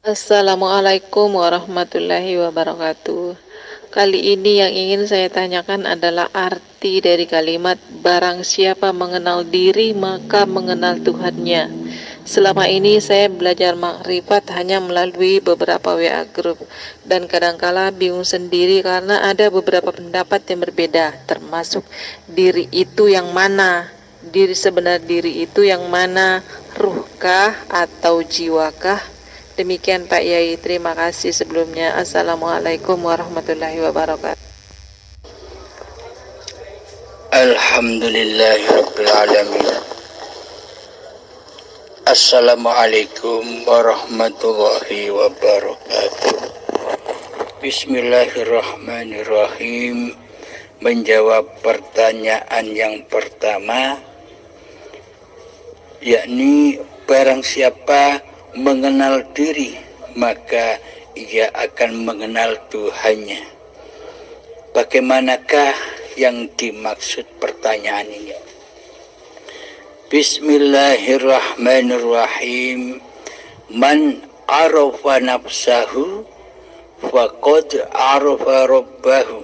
Assalamualaikum warahmatullahi wabarakatuh. Kali ini yang ingin saya tanyakan adalah arti dari kalimat barang siapa mengenal diri maka mengenal Tuhannya. Selama ini saya belajar makrifat hanya melalui beberapa WA group dan kadangkala bingung sendiri karena ada beberapa pendapat yang berbeda, termasuk diri itu yang mana? Diri itu yang mana? Ruhkah atau jiwakah? Demikian Pak Yai, terima kasih sebelumnya. Assalamualaikum warahmatullahi wabarakatuh. Alhamdulillahirrabbilalamin. Assalamualaikum warahmatullahi wabarakatuh. Bismillahirrahmanirrahim. Menjawab pertanyaan yang pertama, yakni barang siapa mengenal diri maka ia akan mengenal Tuhannya. Bagaimanakah yang dimaksud pertanyaan ini? Bismillahirrahmanirrahim. Man arafa nafsahu faqad arafa rabbahu.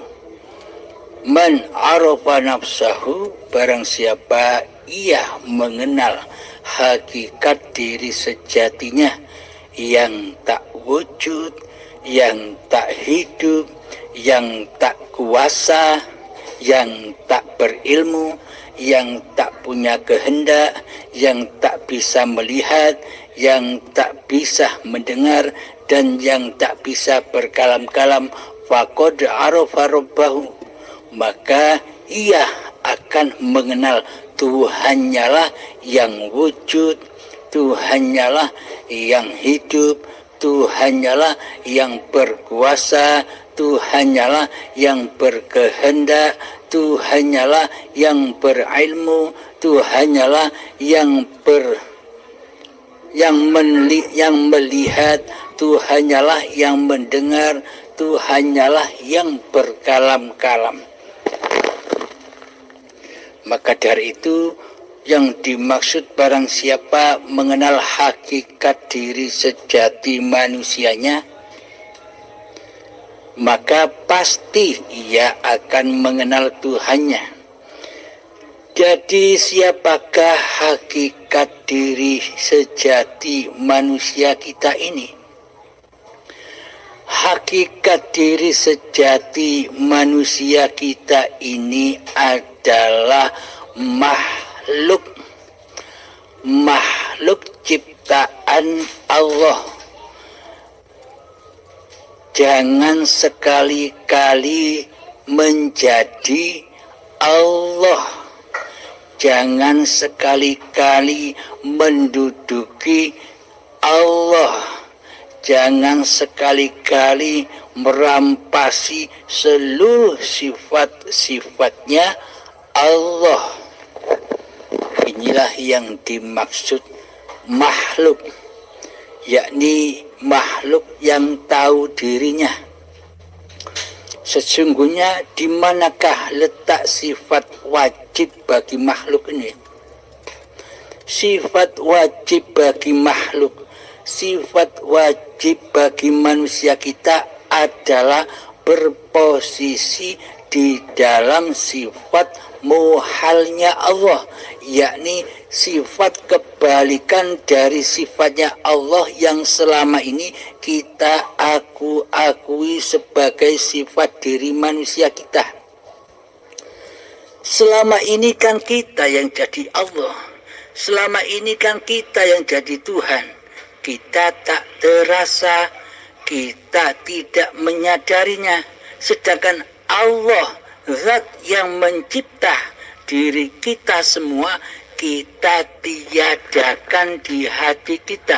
Man arafa nafsahu, barang siapa ia mengenal hakikat diri sejatinya yang tak wujud, yang tak hidup, yang tak kuasa, yang tak berilmu, yang tak punya kehendak, yang tak bisa melihat, yang tak bisa mendengar, dan yang tak bisa berkalam-kalam, faqad arafa rabbahu, maka ia akan mengenal Tuhannya lah yang wujud, Tuhannya lah yang hidup, Tuhannya lah yang berkuasa, Tuhannya lah yang berkehendak, Tuhannya lah yang berilmu, Tuhannya lah yang melihat, Tuhannya lah yang mendengar, Tuhannya lah yang berkalam-kalam. Maka dari itu yang dimaksud barang siapa mengenal hakikat diri sejati manusianya, maka pasti ia akan mengenal Tuhannya. Jadi siapakah hakikat diri sejati manusia kita ini? Hakikat diri sejati manusia kita ini adalah makhluk ciptaan Allah. Jangan sekali-kali menjadi Allah. Jangan sekali-kali menduduki Allah. Jangan sekali-kali merampasi seluruh sifat-sifatnya Allah. Inilah yang dimaksud makhluk, yakni makhluk yang tahu dirinya. Sesungguhnya di manakah letak sifat wajib bagi makhluk ini? Sifat wajib bagi makhluk, sifat wajib bagi manusia kita adalah berposisi di dalam sifat muhalnya Allah, yakni sifat kebalikan dari sifatnya Allah yang selama ini kita akui sebagai sifat diri manusia kita. Selama ini kan kita yang jadi Allah, selama ini kan kita yang jadi Tuhan. Kita tak terasa, kita tidak menyadarinya. Sedangkan Allah, zat yang mencipta diri kita semua, kita tiadakan di hati kita.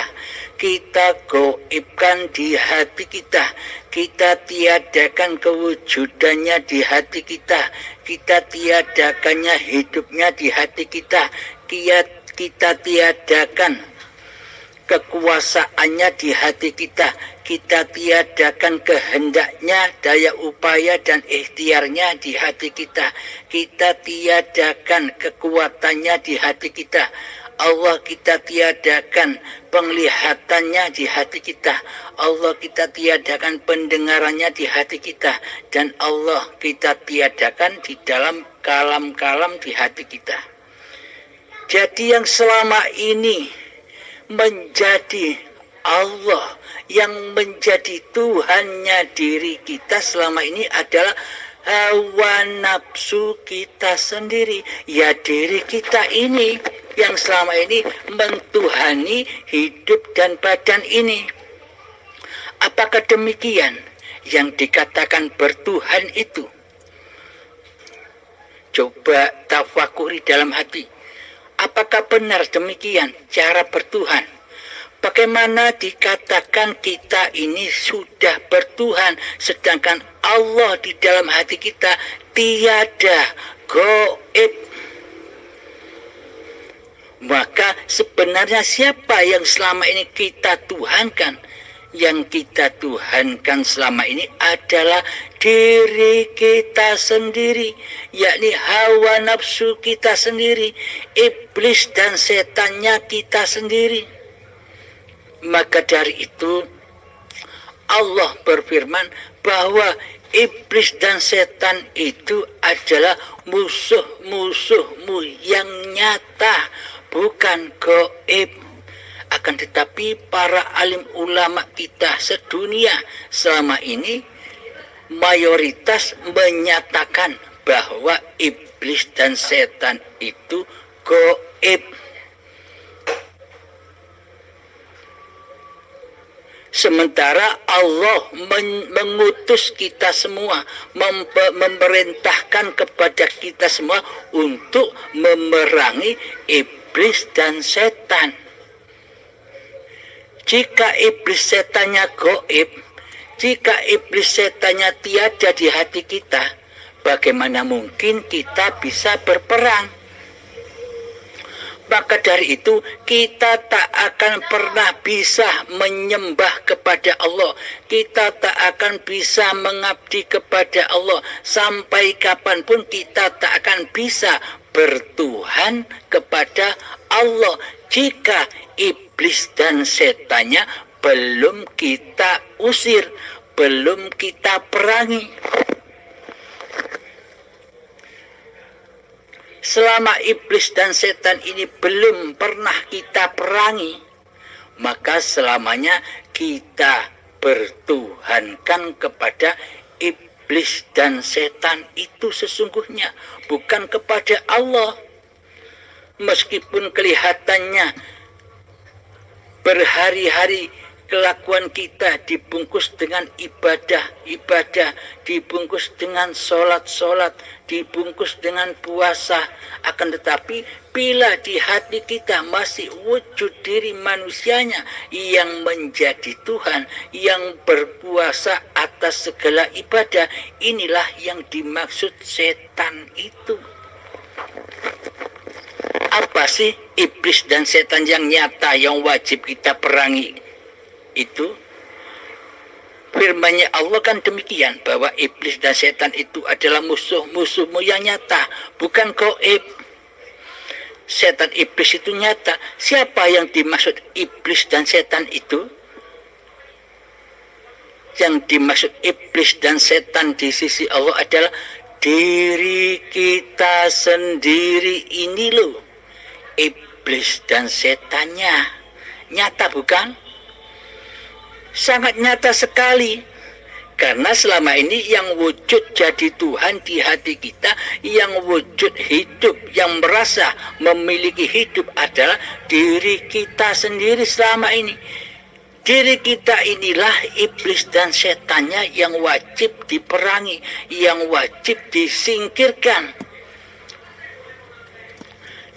Kita gaibkan di hati kita. Kita tiadakan kewujudannya di hati kita. Kita tiadakannya hidupnya di hati kita. Kita tiadakan kekuasaannya di hati kita. Kita tiadakan kehendaknya, daya upaya dan ikhtiarnya di hati kita. Kita tiadakan kekuatannya di hati kita. Allah kita tiadakan penglihatannya di hati kita, Allah kita tiadakan pendengarannya di hati kita, dan Allah kita tiadakan di dalam kalam-kalam di hati kita. Jadi yang selama ini menjadi Allah, yang menjadi Tuhannya diri kita selama ini adalah hawa nafsu kita sendiri. Ya, diri kita ini yang selama ini mentuhani hidup dan badan ini. Apakah demikian yang dikatakan bertuhan itu? Coba tafakuri dalam hati. Apakah benar demikian cara bertuhan? Bagaimana dikatakan kita ini sudah bertuhan, sedangkan Allah di dalam hati kita tiada, gaib. Maka sebenarnya siapa yang selama ini kita tuhankan? Yang kita tuhankan selama ini adalah diri kita sendiri, yakni hawa nafsu kita sendiri, iblis dan setannya kita sendiri. Maka dari itu Allah berfirman bahwa iblis dan setan itu adalah musuh-musuhmu yang nyata, bukan gaib. Akan tetapi para alim ulama kita sedunia selama ini mayoritas menyatakan bahwa iblis dan setan itu gaib. Sementara Allah mengutus kita semua, memerintahkan kepada kita semua untuk memerangi iblis dan setan. Jika iblis setannya gaib, jika iblis setannya tiada di hati kita, bagaimana mungkin kita bisa berperang? Maka dari itu kita tak akan pernah bisa menyembah kepada Allah. Kita tak akan bisa mengabdi kepada Allah. Sampai kapanpun kita tak akan bisa bertuhan kepada Allah jika iblis dan setannya belum kita usir, belum kita perangi. Selama iblis dan setan ini belum pernah kita perangi, maka selamanya kita bertuhankan kepada iblis dan setan itu sesungguhnya, bukan kepada Allah. Meskipun kelihatannya berhari-hari kelakuan kita dibungkus dengan ibadah, dibungkus dengan sholat, dibungkus dengan puasa. Akan tetapi bila di hati kita masih wujud diri manusianya yang menjadi Tuhan, yang berpuasa atas segala ibadah, inilah yang dimaksud setan itu. Apa sih iblis dan setan yang nyata yang wajib kita perangi? Itu firman-Nya Allah kan demikian, bahwa iblis dan setan itu adalah musuh-musuhmu yang nyata, bukan gaib. Setan iblis itu nyata. Siapa yang dimaksud iblis dan setan itu? Yang dimaksud iblis dan setan di sisi Allah adalah diri kita sendiri ini loh. Iblis dan setannya nyata, bukan? Sangat nyata sekali. Karena selama ini yang wujud jadi Tuhan di hati kita, yang wujud hidup, yang merasa memiliki hidup adalah diri kita sendiri selama ini. Diri kita inilah iblis dan setannya yang wajib diperangi, yang wajib disingkirkan.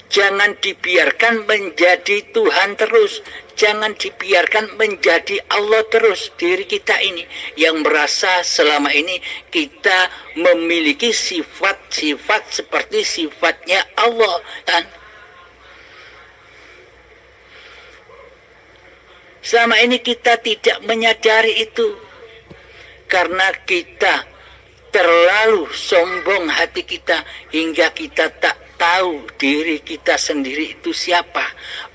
Jangan dibiarkan menjadi Tuhan terus. Jangan dibiarkan menjadi Allah terus diri kita ini, yang merasa selama ini kita memiliki sifat-sifat seperti sifatnya Allah. Dan selama ini kita tidak menyadari itu, karena kita terlalu sombong hati kita hingga kita tak tahu diri kita sendiri itu siapa?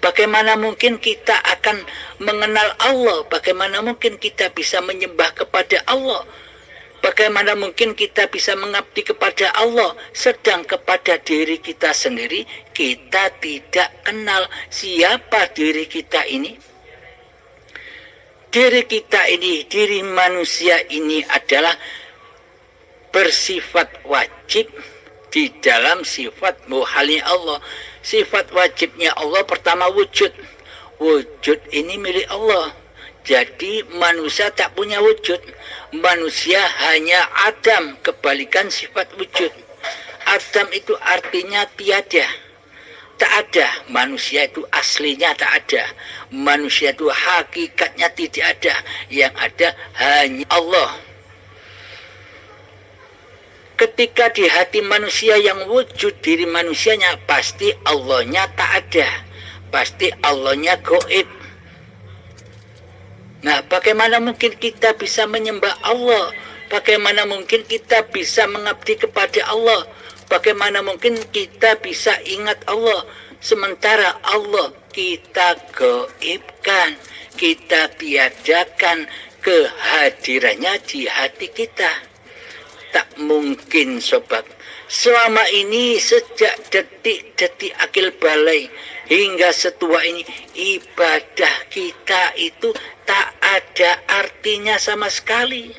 Bagaimana mungkin kita akan mengenal Allah? Bagaimana mungkin kita bisa menyembah kepada Allah? Bagaimana mungkin kita bisa mengabdi kepada Allah, sedang kepada diri kita sendiri kita tidak kenal siapa diri kita ini? Diri kita ini, diri manusia ini adalah bersifat wajib di dalam sifat muhalnya Allah. Sifat wajibnya Allah pertama wujud. Wujud ini milik Allah. Jadi manusia tak punya wujud. Manusia hanya Adam, kebalikan sifat wujud. Adam itu artinya tiada. Tak ada. Manusia itu aslinya tak ada. Manusia itu hakikatnya tidak ada. Yang ada hanya Allah. Ketika di hati manusia yang wujud diri manusianya, pasti Allahnya tak ada. Pasti Allahnya gaib. Nah, bagaimana mungkin kita bisa menyembah Allah? Bagaimana mungkin kita bisa mengabdi kepada Allah? Bagaimana mungkin kita bisa ingat Allah? Sementara Allah kita gaibkan, kita tiadakan kehadirannya di hati kita. Tak mungkin, sobat. Selama ini sejak detik-detik akil balai hingga setua ini, ibadah kita itu tak ada artinya sama sekali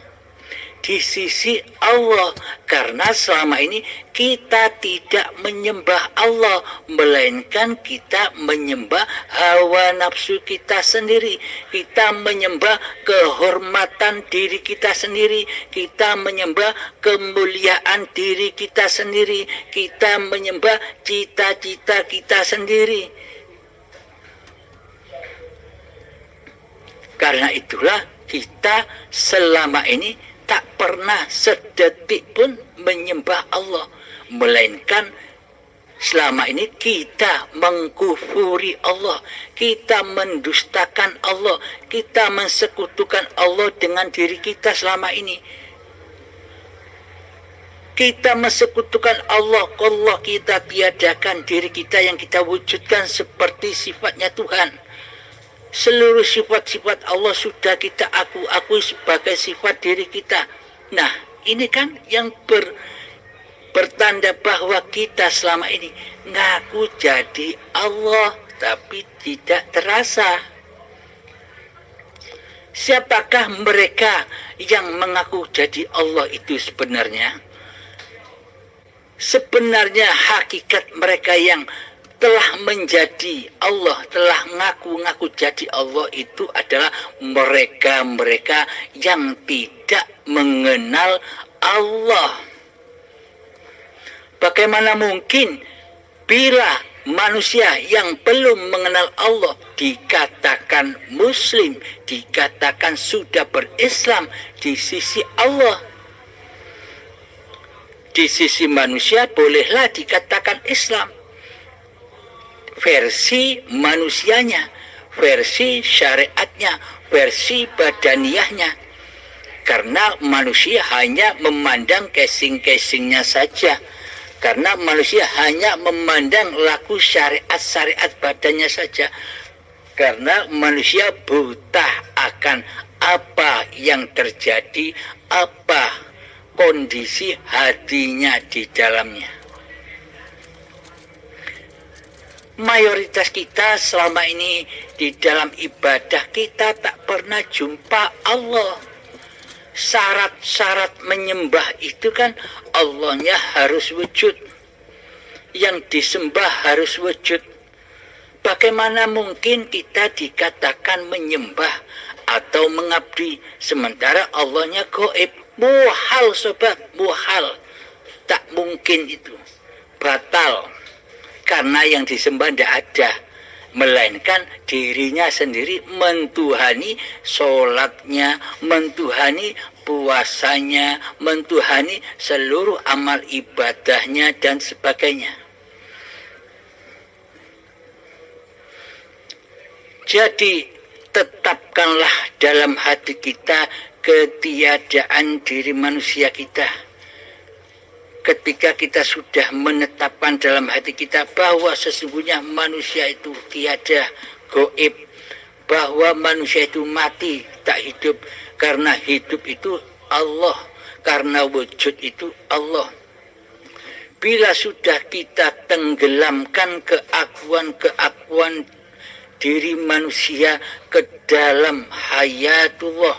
di sisi Allah, karena selama ini kita tidak menyembah Allah, melainkan kita menyembah hawa nafsu kita sendiri. Kita menyembah kehormatan diri kita sendiri, kita menyembah kemuliaan diri kita sendiri, kita menyembah cita-cita kita sendiri. Karena itulah kita selama ini tak pernah sedetik pun menyembah Allah, melainkan selama ini kita mengkufuri Allah, kita mendustakan Allah, kita mensekutukan Allah dengan diri kita selama ini. Kita mensekutukan Allah kita tiadakan diri kita yang kita wujudkan seperti sifatnya Tuhan. Seluruh sifat-sifat Allah sudah kita akui sebagai sifat diri kita. Nah, ini kan yang bertanda bahwa kita selama ini ngaku jadi Allah, tapi tidak terasa. Siapakah mereka yang mengaku jadi Allah itu sebenarnya? Sebenarnya hakikat mereka yang telah menjadi Allah, telah ngaku-ngaku jadi Allah itu adalah mereka-mereka yang tidak mengenal Allah. Bagaimana mungkin bila manusia yang belum mengenal Allah dikatakan Muslim, dikatakan sudah berislam di sisi Allah? Di sisi manusia bolehlah dikatakan Islam. Versi manusianya, versi syariatnya, versi badaniahnya. Karena manusia hanya memandang casing-casingnya saja. Karena manusia hanya memandang laku syariat-syariat badannya saja. Karena manusia buta akan apa yang terjadi, apa kondisi hatinya di dalamnya. Mayoritas kita selama ini di dalam ibadah kita tak pernah jumpa Allah. Syarat-syarat menyembah itu kan Allahnya harus wujud. Yang disembah harus wujud. Bagaimana mungkin kita dikatakan menyembah atau mengabdi sementara Allahnya gaib? Muhal, sobat, muhal. Tak mungkin itu. Batal. Karena yang disembah tidak ada, melainkan dirinya sendiri mentuhani sholatnya, mentuhani puasanya, mentuhani seluruh amal ibadahnya dan sebagainya. Jadi tetapkanlah dalam hati kita ketiadaan diri manusia kita. ketika kita sudah menetapkan dalam hati kita bahwa sesungguhnya manusia itu tiada, gaib, bahwa manusia itu mati, tak hidup, karena hidup itu Allah, karena wujud itu Allah. Bila sudah kita tenggelamkan keakuan diri manusia ke dalam hayatullah,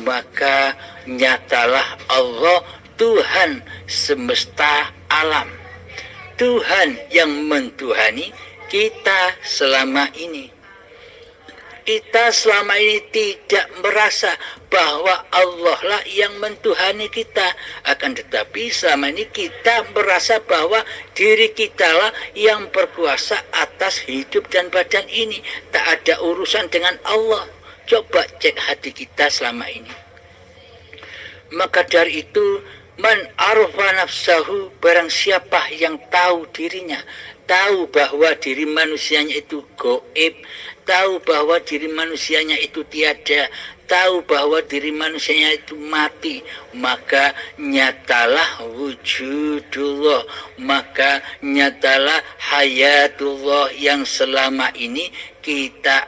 maka nyatalah Allah Tuhan semesta alam, Tuhan yang mentuhani kita selama ini. Kita selama ini tidak merasa bahwa Allah lah yang mentuhani kita. Akan tetapi selama ini kita merasa bahwa diri kita lah yang berkuasa atas hidup dan badan ini. Tak ada urusan dengan Allah. Coba cek hati kita selama ini. Maka dari itu, man arafa nafsahu, barang siapa yang tahu dirinya, tahu bahwa diri manusianya itu gaib, tahu bahwa diri manusianya itu tiada, tahu bahwa diri manusianya itu mati, maka nyatalah wujudullah, maka nyatalah hayatullah yang selama ini kita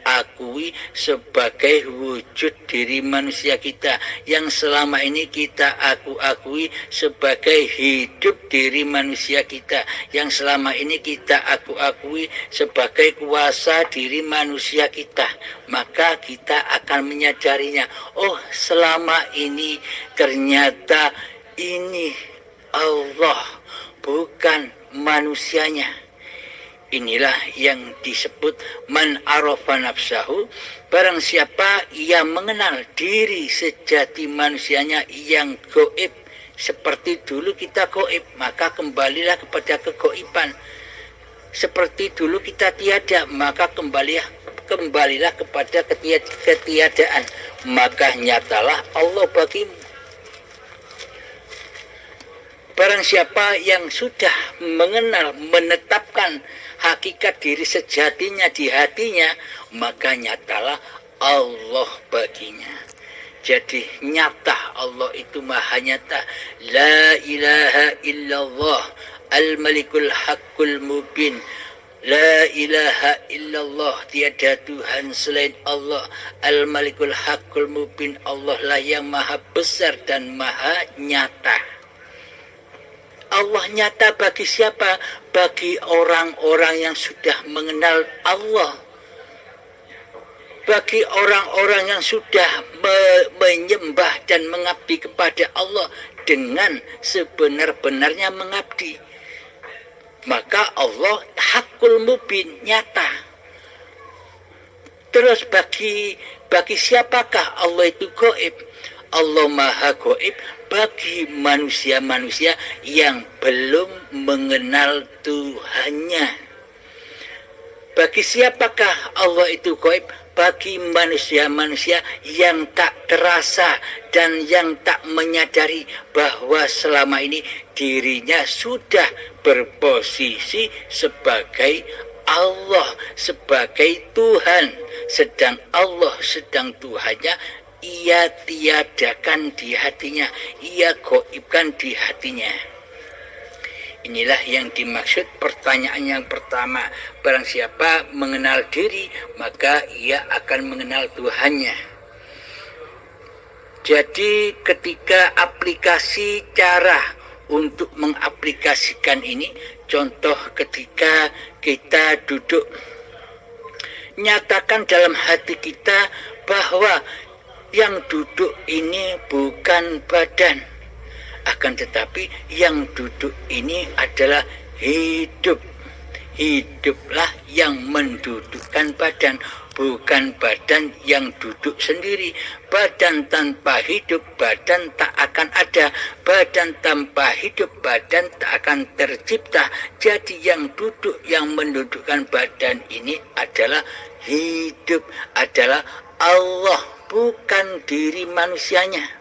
akui sebagai wujud diri manusia kita, yang selama ini kita akui sebagai hidup diri manusia kita, yang selama ini kita akui sebagai kuasa diri manusia kita. Maka kita akan menyadarinya, oh selama ini ternyata ini Allah, bukan manusianya. Inilah yang disebut man arafa nafsahu, barang siapa yang mengenal diri sejati manusianya yang gaib. Seperti dulu kita gaib, maka kembalilah kepada kegoiban. Seperti dulu kita tiada, maka kembalilah kepada ketiadaan. Maka nyatalah Allah bagimu. Barang siapa yang sudah mengenal, menetapkan hakikat diri sejatinya di hatinya, maka nyatalah Allah baginya. Jadi nyata Allah itu maha nyata. La ilaha illallah al-malikul haqqul mubin. La ilaha illallah, tiada Tuhan selain Allah. Al-malikul haqqul mubin, Allah lah yang maha besar dan maha nyata. Allah nyata bagi siapa? Bagi orang-orang yang sudah mengenal Allah. Bagi orang-orang yang sudah menyembah dan mengabdi kepada Allah dengan sebenar-benarnya mengabdi. Maka Allah hakul mubin, nyata. Terus bagi siapakah Allah itu gaib? Allah maha gaib bagi manusia-manusia yang belum mengenal Tuhannya. Bagi siapakah Allah itu gaib? Bagi manusia-manusia yang tak terasa dan yang tak menyadari bahwa selama ini dirinya sudah berposisi sebagai Allah, sebagai Tuhan. Sedang Allah, sedang Tuhannya, ia tiadakan di hatinya, ia gaibkan di hatinya. Inilah yang dimaksud pertanyaan yang pertama. Barang siapa mengenal diri, maka ia akan mengenal Tuhannya. Jadi ketika aplikasi cara untuk mengaplikasikan ini, contoh ketika kita duduk, nyatakan dalam hati kita bahwa yang duduk ini bukan badan, akan tetapi yang duduk ini adalah hidup. Hiduplah yang mendudukkan badan, bukan badan yang duduk sendiri. Badan tanpa hidup, badan tak akan ada. Badan tanpa hidup, badan tak akan tercipta. Jadi yang duduk, yang mendudukkan badan ini adalah hidup, adalah Allah, bukan diri manusianya.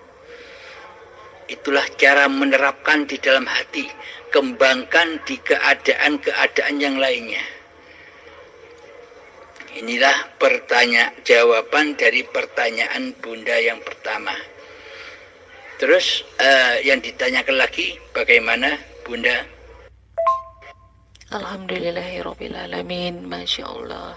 Itulah cara menerapkan di dalam hati, kembangkan di keadaan-keadaan yang lainnya. Inilah jawaban dari pertanyaan Bunda yang pertama. Terus yang ditanyakan lagi bagaimana Bunda? Alhamdulillahirrabbilalamin. Masya Allah,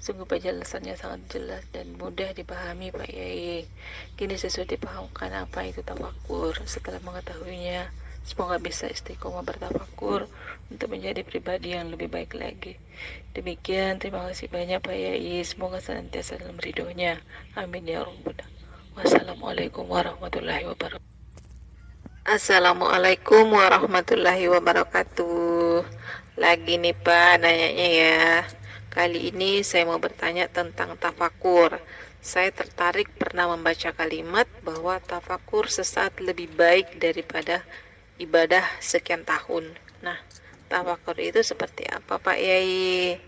sungguh penjelasannya sangat jelas dan mudah dipahami Pak Yai. Kini sesuai dipahamkan apa itu tafakur. Setelah mengetahuinya, semoga bisa istiqomah bertafakur untuk menjadi pribadi yang lebih baik lagi. Demikian, terima kasih banyak Pak Yai. Semoga senantiasa dalam ridhonya. Amin ya rabbal alamin. Wassalamualaikum warahmatullahi wabarakatuh. Assalamualaikum warahmatullahi wabarakatuh. Lagi nih Pak nanyanya ya. Kali ini saya mau bertanya tentang tafakur. Saya tertarik pernah membaca kalimat bahwa tafakur sesaat lebih baik daripada ibadah sekian tahun. Nah, tafakur itu seperti apa Pak Yai?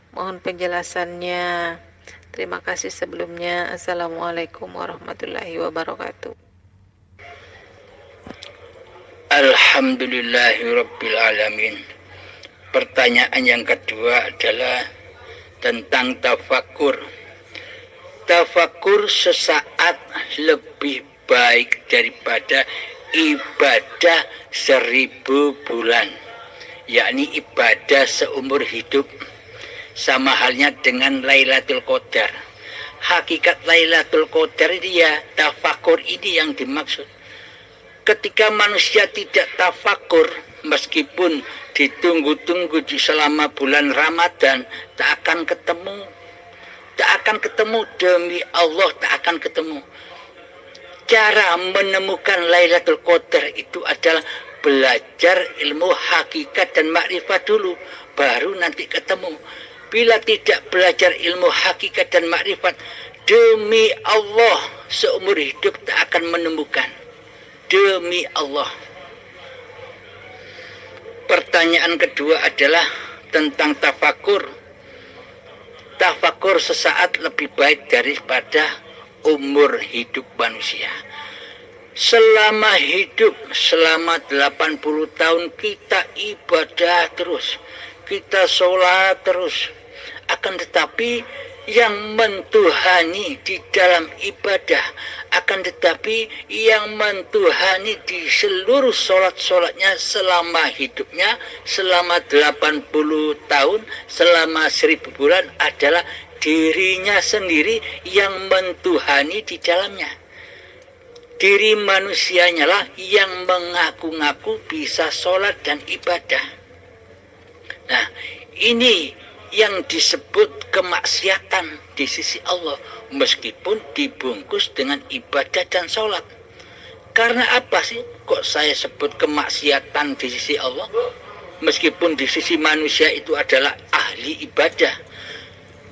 Mohon penjelasannya. Terima kasih sebelumnya. Assalamualaikum warahmatullahi wabarakatuh. Alhamdulillahirabbil. Pertanyaan yang kedua adalah tentang tafakur. Tafakur sesaat lebih baik daripada ibadah 1000 bulan, yakni ibadah seumur hidup. Sama halnya dengan Lailatul Qadar. Hakikat Lailatul Qadar ini ya tafakur ini yang dimaksud. Ketika manusia tidak tafakur, meskipun ditunggu-tunggu di selama bulan Ramadan, tak akan ketemu. Tak akan ketemu, demi Allah tak akan ketemu. Cara menemukan Lailatul Qadar itu adalah belajar ilmu hakikat dan makrifat dulu, baru nanti ketemu. Bila tidak belajar ilmu hakikat dan makrifat, demi Allah seumur hidup tak akan menemukan. Demi Allah. Pertanyaan kedua adalah tentang tafakur. Tafakur sesaat lebih baik daripada umur hidup manusia. Selama hidup, selama 80 tahun kita ibadah terus, kita sholat terus. Akan tetapi yang mentuhani di dalam ibadah, akan tetapi yang mentuhani di seluruh sholat-sholatnya selama hidupnya, selama 80 tahun, selama 1000 bulan adalah dirinya sendiri yang mentuhani di dalamnya. Diri manusianya lah yang mengaku-ngaku bisa sholat dan ibadah. Nah, ini yang disebut kemaksiatan di sisi Allah, meskipun dibungkus dengan ibadah dan sholat. Karena apa sih kok saya sebut kemaksiatan di sisi Allah, meskipun di sisi manusia itu adalah ahli ibadah?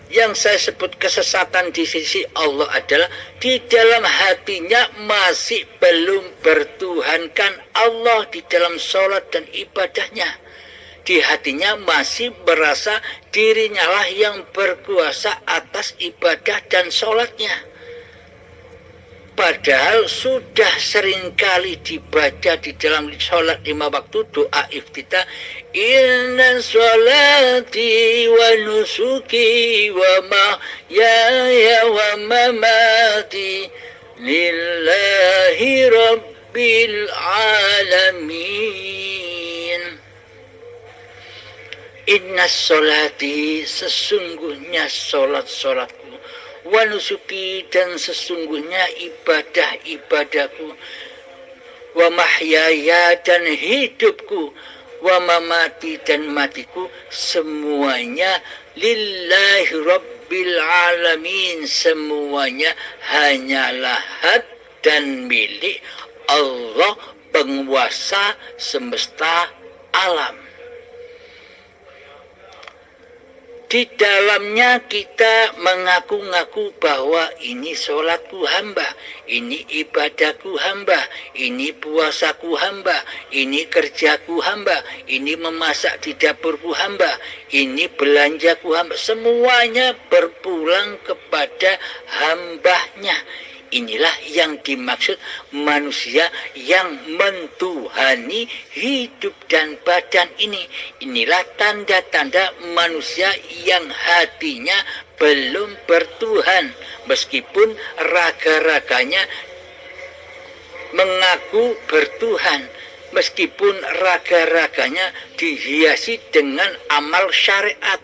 Yang saya sebut kesesatan di sisi Allah adalah di dalam hatinya masih belum bertuhankan Allah di dalam sholat dan ibadahnya. Di hatinya masih berasa dirinya lah yang berkuasa atas ibadah dan sholatnya. Padahal sudah seringkali dibaca di dalam sholat 5 waktu doa iftitah, inna sholati wa nusuki wa mahyaya wa mamati lillahi rabbil alamin. Inna sholati, sesungguhnya sholat-sholatku, wa nusuki, dan sesungguhnya ibadah-ibadahku, wa mahyaya, dan hidupku, wa mamati, dan matiku, semuanya lillahi rabbil alamin, semuanya hanyalah hak dan milik Allah, penguasa semesta alam. Di dalamnya kita mengaku-ngaku bahwa ini sholatku hamba, ini ibadahku hamba, ini puasaku hamba, ini kerjaku hamba, ini memasak di dapurku hamba, ini belanjaku hamba. Semuanya berpulang kepada hambanya. Inilah yang dimaksud manusia yang mentuhani hidup dan badan ini. Inilah tanda-tanda manusia yang hatinya belum bertuhan, meskipun raga-raganya mengaku bertuhan, meskipun raga-raganya dihiasi dengan amal syariat.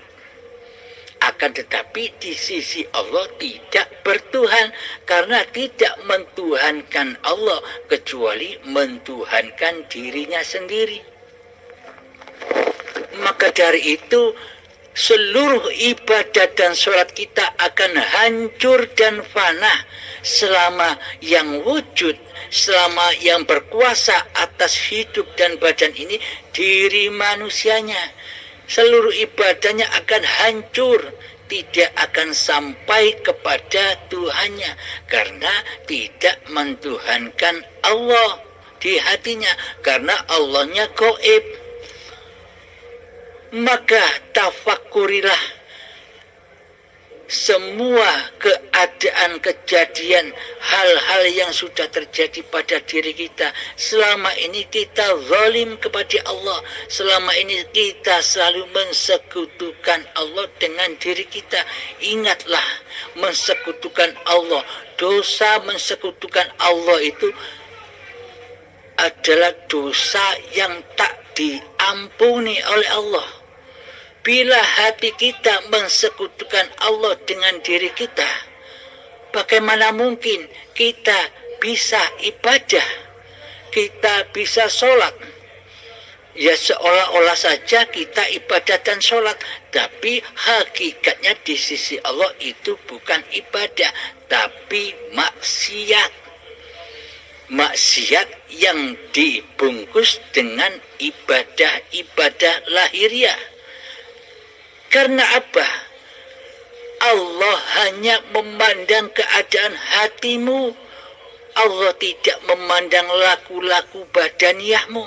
Akan tetapi di sisi Allah tidak bertuhan, karena tidak mentuhankan Allah kecuali mentuhankan dirinya sendiri. Maka dari itu seluruh ibadah dan sholat kita akan hancur dan fana selama yang wujud, selama yang berkuasa atas hidup dan badan ini diri manusianya. Seluruh ibadahnya akan hancur, tidak akan sampai kepada Tuhannya, karena tidak mentuhankan Allah di hatinya, karena Allahnya gaib. Maka tafakurilah semua keadaan, kejadian, hal-hal yang sudah terjadi pada diri kita. Selama ini kita zalim kepada Allah, selama ini kita selalu mensekutukan Allah dengan diri kita. Ingatlah, mensekutukan Allah, dosa mensekutukan Allah itu adalah dosa yang tak diampuni oleh Allah. Bila hati kita mensekutukan Allah dengan diri kita, bagaimana mungkin kita bisa ibadah, kita bisa sholat? Ya seolah-olah saja kita ibadah dan sholat, tapi hakikatnya di sisi Allah itu bukan ibadah, tapi maksiat. Maksiat yang dibungkus dengan ibadah-ibadah lahiriah. Karena apa? Allah hanya memandang keadaan hatimu. Allah tidak memandang laku-laku badaniyahmu.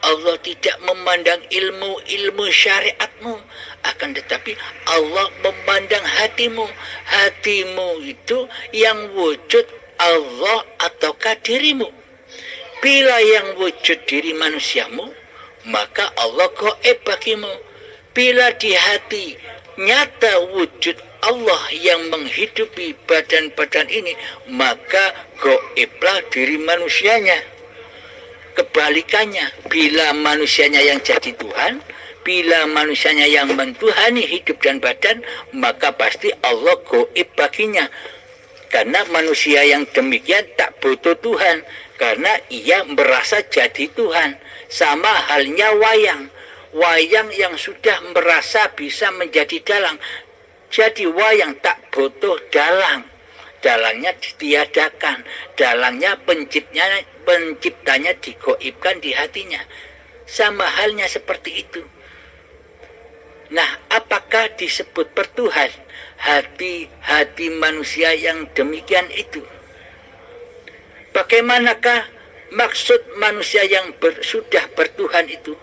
Allah tidak memandang ilmu-ilmu syariatmu. Akan tetapi Allah memandang hatimu. Hatimu itu yang wujud Allah ataukah dirimu. Bila yang wujud diri manusiamu, maka Allah gaib bagimu. Bila di hati nyata wujud Allah yang menghidupi badan-badan ini, maka gaiblah diri manusianya. Kebalikannya, bila manusianya yang jadi Tuhan, bila manusianya yang mentuhani hidup dan badan, maka pasti Allah gaib baginya. Karena manusia yang demikian tak butuh Tuhan, karena ia merasa jadi Tuhan. Sama halnya wayang. Wayang yang sudah merasa bisa menjadi dalang. Jadi wayang tak butuh dalang. Dalangnya ditiadakan. Dalangnya penciptanya digoibkan di hatinya. Sama halnya seperti itu. Nah, apakah disebut bertuhan? Hati manusia yang demikian itu. Bagaimanakah maksud manusia yang sudah bertuhan itu?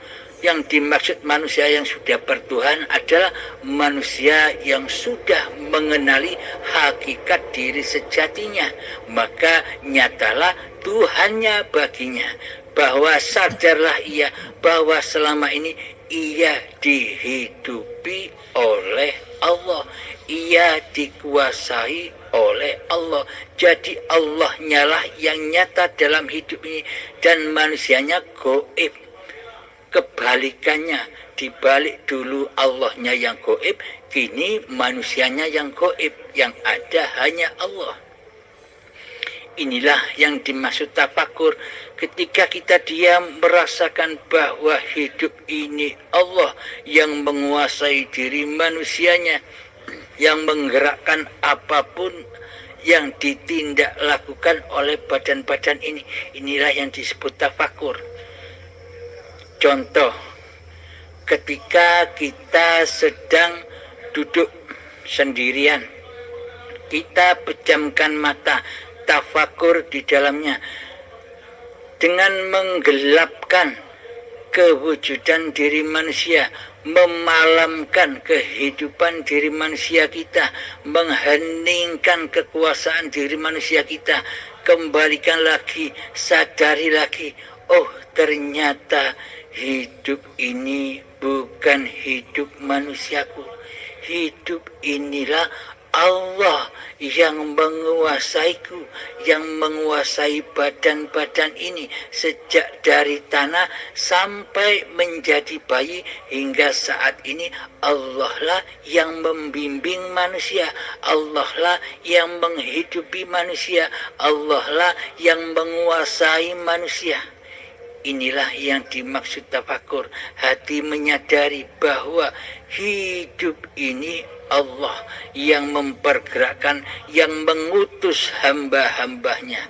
Yang dimaksud manusia yang sudah bertuhan adalah manusia yang sudah mengenali hakikat diri sejatinya. Maka nyatalah Tuhannya baginya. Bahwa sadarlah ia bahwa selama ini ia dihidupi oleh Allah. Ia dikuasai oleh Allah. Jadi Allah nyalah yang nyata dalam hidup ini. Dan manusianya gaib. Kebalikannya, dibalik dulu Allahnya yang gaib, kini manusianya yang gaib, yang ada hanya Allah. Inilah yang dimaksud tafakur. Ketika kita diam merasakan bahwa hidup ini Allah yang menguasai diri manusianya, yang menggerakkan apapun yang ditindak lakukan oleh badan-badan ini. Inilah yang disebut tafakur. Contoh, ketika kita sedang duduk sendirian, kita pejamkan mata, tafakur di dalamnya, dengan menggelapkan kewujudan diri manusia, memalamkan kehidupan diri manusia kita, mengheningkan kekuasaan diri manusia kita, kembalikan lagi, sadari lagi, oh ternyata hidup ini bukan hidup manusiaku. Hidup inilah Allah yang menguasaiku, yang menguasai badan-badan ini sejak dari tanah sampai menjadi bayi hingga saat ini. Allah lah yang membimbing manusia, Allah lah yang menghidupi manusia, Allah lah yang menguasai manusia. Inilah yang dimaksud tafakur. Hati menyadari bahwa hidup ini Allah yang mempergerakkan, yang mengutus hamba-hambanya,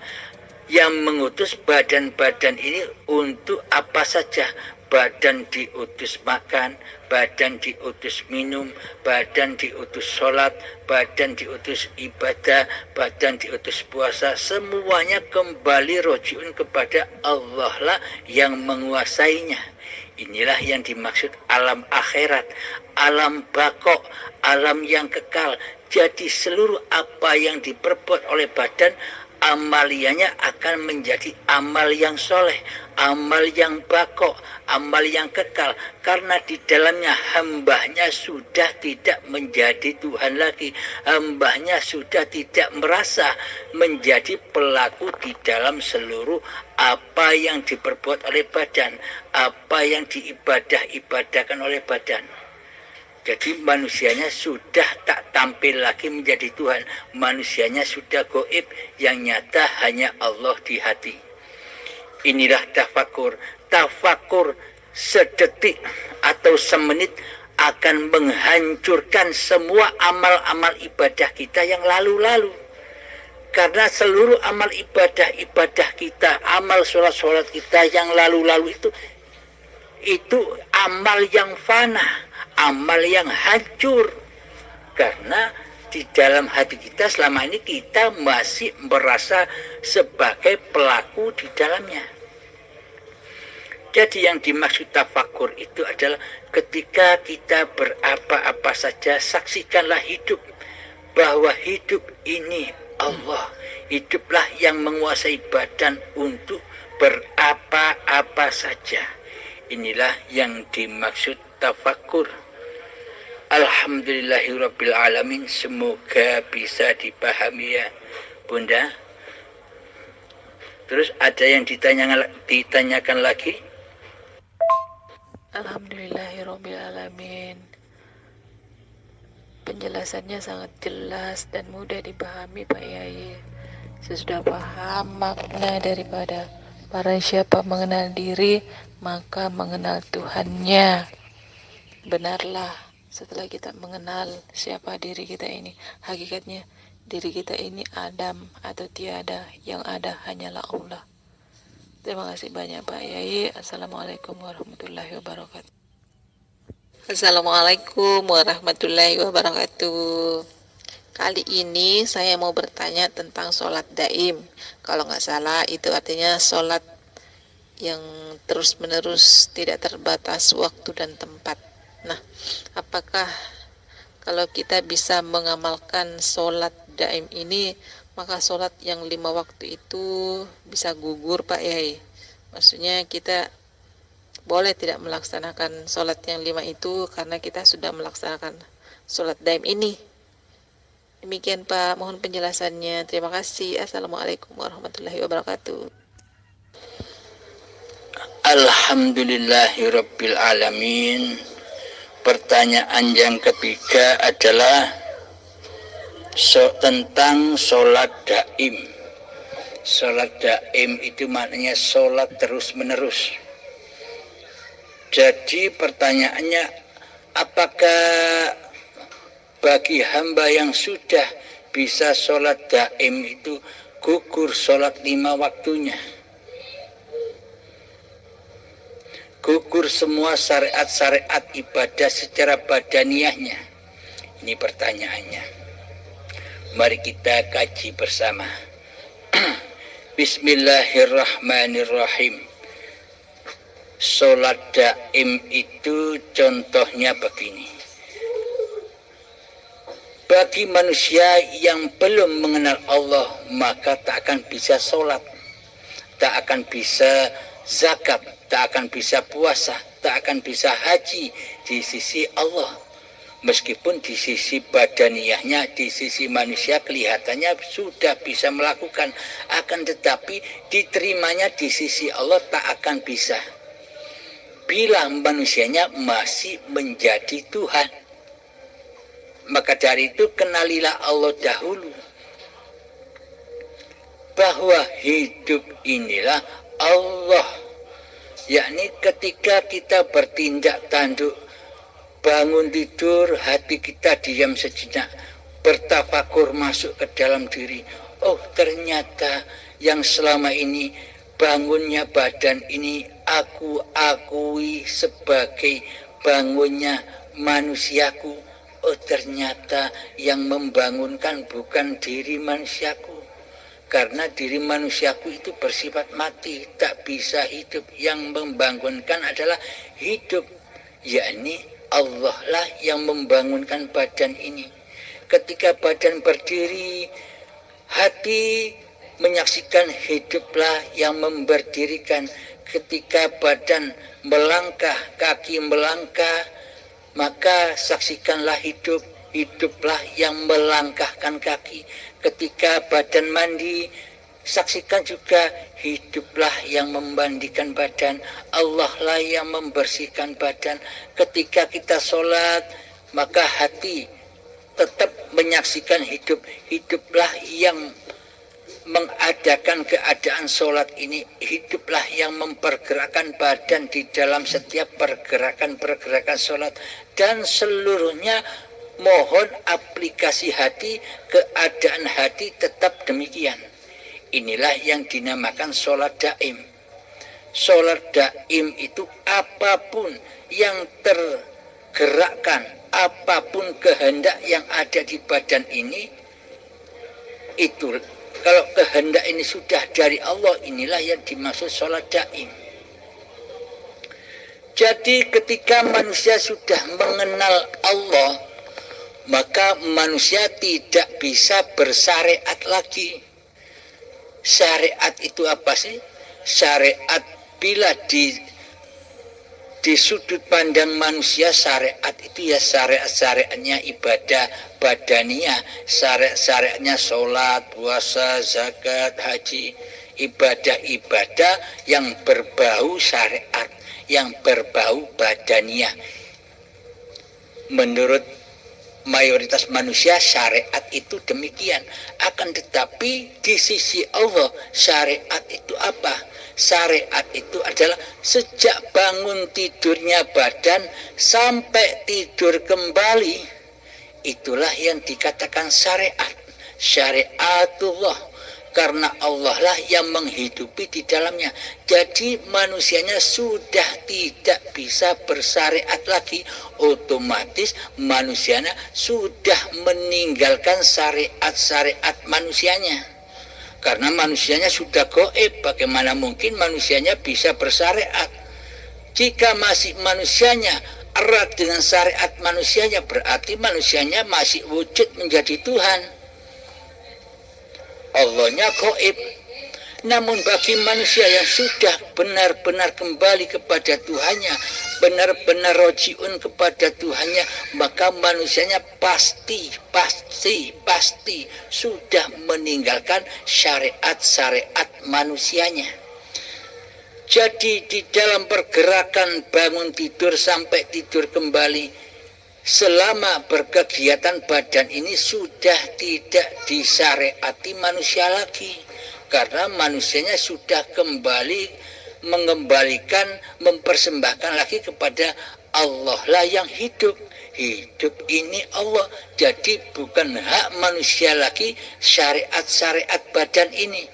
yang mengutus badan-badan ini untuk apa saja. Badan diutus makan, badan diutus minum, badan diutus sholat, badan diutus ibadah, badan diutus puasa. Semuanya kembali rojiun kepada Allah lah yang menguasainya. Inilah yang dimaksud alam akhirat, alam bako, alam yang kekal. Jadi seluruh apa yang diperbuat oleh badan, amaliannya akan menjadi amal yang soleh, amal yang bako, amal yang kekal. Karena di dalamnya hambanya sudah tidak menjadi Tuhan lagi, hambanya sudah tidak merasa menjadi pelaku di dalam seluruh apa yang diperbuat oleh badan, apa yang diibadah-ibadahkan oleh badan. Jadi manusianya sudah tak tampil lagi menjadi Tuhan. Manusianya sudah goib, yang nyata hanya Allah di hati. Inilah tafakur. Tafakur sedetik atau semenit akan menghancurkan semua amal-amal ibadah kita yang lalu-lalu. Karena seluruh amal ibadah kita, amal sholat-sholat kita yang lalu-lalu itu amal yang fana, amal yang hancur. Karena di dalam hati kita selama ini kita masih merasa sebagai pelaku di dalamnya. Jadi yang dimaksud tafakur itu adalah ketika kita berapa-apa saja, saksikanlah hidup, bahwa hidup ini Allah. Hiduplah yang menguasai badan untuk berapa-apa saja. Inilah yang dimaksud tafakur. Alhamdulillahirabbil alamin. Semoga bisa dipahami ya Bunda. Terus ada yang ditanyakan lagi? Alhamdulillahirabbil alamin. Penjelasannya sangat jelas dan mudah dipahami Pak Yai. Sesudah paham makna daripada barang siapa mengenal diri, maka mengenal Tuhannya. Benarlah, setelah kita mengenal siapa diri kita ini, hakikatnya diri kita ini Adam atau tiada, yang ada hanyalah Allah. Terima kasih banyak Pak Yai. Assalamualaikum warahmatullahi wabarakatuh. Assalamualaikum warahmatullahi wabarakatuh. Kali ini saya mau bertanya tentang sholat daim. Kalau nggak salah itu artinya sholat yang terus-menerus, tidak terbatas waktu dan tempat. Nah, apakah kalau kita bisa mengamalkan sholat daim ini, maka sholat yang 5 waktu itu bisa gugur Pak Yai? Maksudnya kita boleh tidak melaksanakan sholat yang 5 itu karena kita sudah melaksanakan sholat daim ini. Demikian Pak, mohon penjelasannya. Terima kasih. Assalamualaikum warahmatullahi wabarakatuh. Alhamdulillahirabbil alamin. Pertanyaan yang ketiga adalah tentang sholat daim. Sholat daim itu maknanya sholat terus menerus. Jadi pertanyaannya, apakah bagi hamba yang sudah bisa sholat daim itu gugur sholat 5 waktunya? Gugur semua syariat-syariat ibadah secara badaniahnya? Ini pertanyaannya. Mari kita kaji bersama. Bismillahirrahmanirrahim. Sholat daim itu contohnya begini. Bagi manusia yang belum mengenal Allah, maka tak akan bisa sholat, tak akan bisa zakat, tak akan bisa puasa, tak akan bisa haji di sisi Allah. Meskipun di sisi badaniyahnya, di sisi manusia kelihatannya sudah bisa melakukan, akan tetapi diterimanya di sisi Allah tak akan bisa bila manusianya masih menjadi Tuhan. Maka dari itu kenalilah Allah dahulu, bahwa hidup inilah Allah, yakni ketika kita bertindak tanduk, bangun tidur, hati kita diam sejenak, bertafakur masuk ke dalam diri. Oh, ternyata yang selama ini bangunnya badan ini aku akui sebagai bangunnya manusiaku. Oh, ternyata yang membangunkan bukan diri manusiaku, karena diri manusiaku itu bersifat mati, tak bisa hidup. Yang membangunkan adalah hidup, yakni Allah lah yang membangunkan badan ini. Ketika badan berdiri, hati menyaksikan hiduplah yang memberdirikan. Ketika badan melangkah, kaki melangkah, maka saksikanlah hidup, hiduplah yang melangkahkan kaki. Ketika badan mandi, saksikan juga hiduplah yang memandikan badan. Allah lah yang membersihkan badan. Ketika kita sholat, maka hati tetap menyaksikan hidup. Hiduplah yang mengadakan keadaan sholat ini. Hiduplah yang mempergerakkan badan di dalam setiap pergerakan-pergerakan sholat. Dan seluruhnya mohon aplikasi hati, keadaan hati tetap demikian. Inilah yang dinamakan sholat daim. Sholat daim itu apapun yang tergerakkan, apapun kehendak yang ada di badan ini, itu kalau kehendak ini sudah dari Allah, inilah yang dimaksud sholat daim. Jadi ketika manusia sudah mengenal Allah, maka manusia tidak bisa bersyariat lagi. Syariat itu apa sih? Syariat bila di sudut pandang manusia, syariat itu ya syariatnya ibadah badaniyah, syariatnya sholat, puasa, zakat, haji, ibadah-ibadah yang berbau syariat, yang berbau badaniyah. Menurut mayoritas manusia syariat itu demikian. Akan tetapi di sisi Allah syariat itu apa? Syariat itu adalah sejak bangun tidurnya badan sampai tidur kembali, itulah yang dikatakan syariat. Syariatullah, karena Allah lah yang menghidupi di dalamnya. Jadi manusianya sudah tidak bisa bersyariat lagi. Otomatis manusianya sudah meninggalkan syariat-syariat manusianya. Karena manusianya sudah gaib, bagaimana mungkin manusianya bisa bersyariat? Jika masih manusianya erat dengan syariat manusianya, berarti manusianya masih wujud menjadi Tuhan. Allahnya gaib. Namun bagi manusia yang sudah benar-benar kembali kepada Tuhannya, benar-benar rojiun kepada Tuhannya, maka manusianya pasti sudah meninggalkan syariat-syariat manusianya. Jadi di dalam pergerakan bangun tidur sampai tidur kembali, selama berkegiatan badan ini sudah tidak disyariati manusia lagi. Karena manusianya sudah kembali mengembalikan, mempersembahkan lagi kepada Allah lah yang hidup. Hidup ini Allah. Jadi bukan hak manusia lagi syariat-syariat badan ini.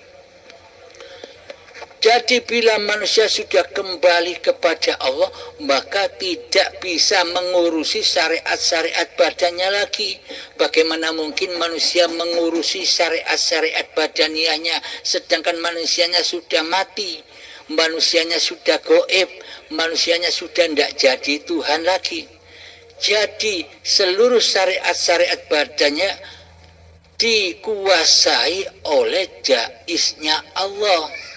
Jadi bila manusia sudah kembali kepada Allah, maka tidak bisa mengurusi syariat-syariat badannya lagi. Bagaimana mungkin manusia mengurusi syariat-syariat badaniyahnya, sedangkan manusianya sudah mati, manusianya sudah gaib, manusianya sudah tidak jadi Tuhan lagi. Jadi seluruh syariat-syariat badannya dikuasai oleh jaiznya Allah.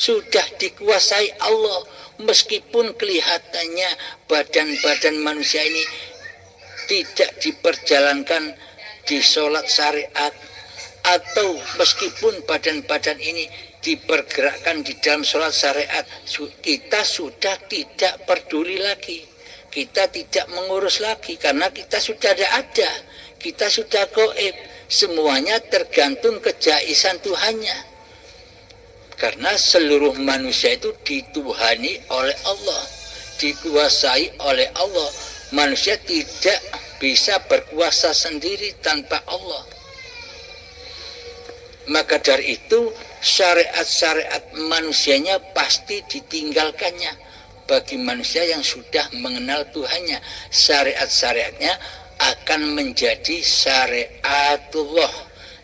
Sudah dikuasai Allah, meskipun kelihatannya badan-badan manusia ini tidak diperjalankan di sholat syariat, atau meskipun badan-badan ini dipergerakkan di dalam sholat syariat, kita sudah tidak peduli lagi, kita tidak mengurus lagi, karena kita sudah ada, kita sudah gaib, semuanya tergantung kejaisan Tuhannya. Karena seluruh manusia itu dituhani oleh Allah, dikuasai oleh Allah. Manusia tidak bisa berkuasa sendiri tanpa Allah. Maka dari itu syariat-syariat manusianya pasti ditinggalkannya. Bagi manusia yang sudah mengenal Tuhannya, syariat-syariatnya akan menjadi syariatullah,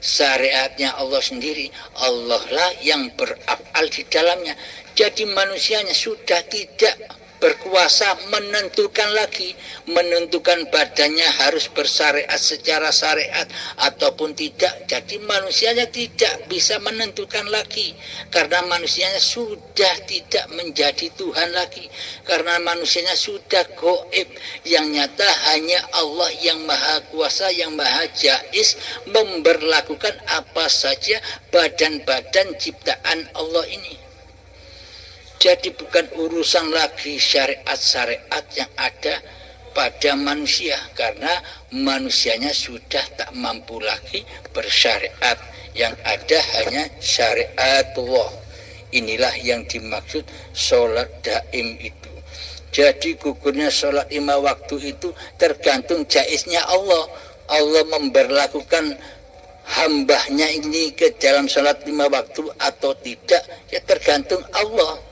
syariatnya Allah sendiri. Allah lah yang beraf'al di dalamnya. Jadi manusianya sudah tidak berkuasa menentukan lagi, menentukan badannya harus bersyariat secara syariat ataupun tidak. Jadi manusianya tidak bisa menentukan lagi, karena manusianya sudah tidak menjadi Tuhan lagi, karena manusianya sudah gaib. Yang nyata hanya Allah yang maha kuasa, yang maha jais, memberlakukan apa saja badan-badan ciptaan Allah ini. Jadi bukan urusan lagi syariat-syariat yang ada pada manusia, karena manusianya sudah tak mampu lagi bersyariat. Yang ada hanya syariatullah. Inilah yang dimaksud sholat daim itu. Jadi gugurnya sholat 5 waktu itu tergantung jaiznya Allah. Allah memberlakukan hambanya ini ke dalam sholat 5 waktu atau tidak, ya tergantung Allah.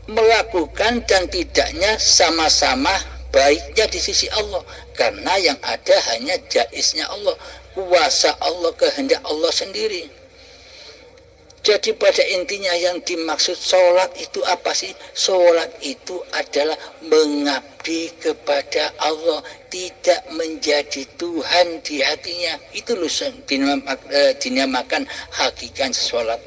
Melakukan dan tidaknya sama-sama baiknya di sisi Allah, karena yang ada hanya jaiznya Allah, kuasa Allah, kehendak Allah sendiri. Jadi pada intinya yang dimaksud sholat itu apa sih? Sholat itu adalah mengabdi kepada Allah, tidak menjadi Tuhan di hatinya. Itu loh dinamakan hakikat sholat.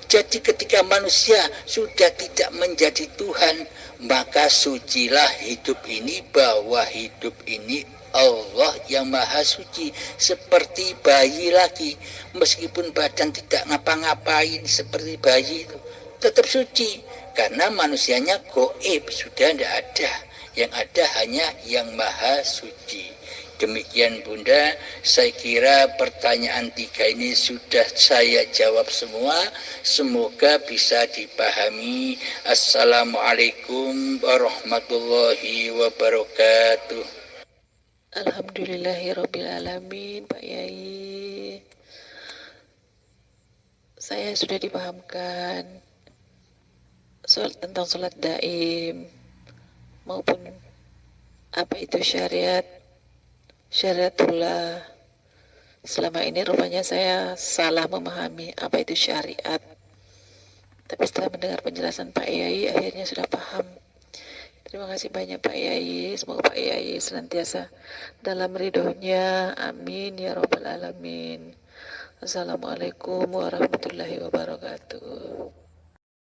Jadi ketika manusia sudah tidak menjadi Tuhan, maka sucilah hidup ini, bahwa hidup ini Allah yang maha suci. Seperti bayi lagi, meskipun badan tidak ngapa-ngapain seperti bayi itu, tetap suci, karena manusianya gaib, sudah tidak ada. Yang ada hanya yang maha suci. Demikian Bunda, saya kira pertanyaan 3 ini sudah saya jawab semua. Semoga bisa dipahami. Assalamualaikum warahmatullahi wabarakatuh. Alhamdulillahirrabbilalamin, Pak Yai. Saya sudah dipahamkan tentang sholat daim maupun apa itu syariatullah. Selama ini rupanya saya salah memahami apa itu syariat. Tapi setelah mendengar penjelasan Pak Yai, akhirnya sudah paham. Terima kasih banyak Pak Yai. Semoga Pak Yai senantiasa dalam ridhonya. Amin ya rabbal alamin. Assalamualaikum warahmatullahi wabarakatuh.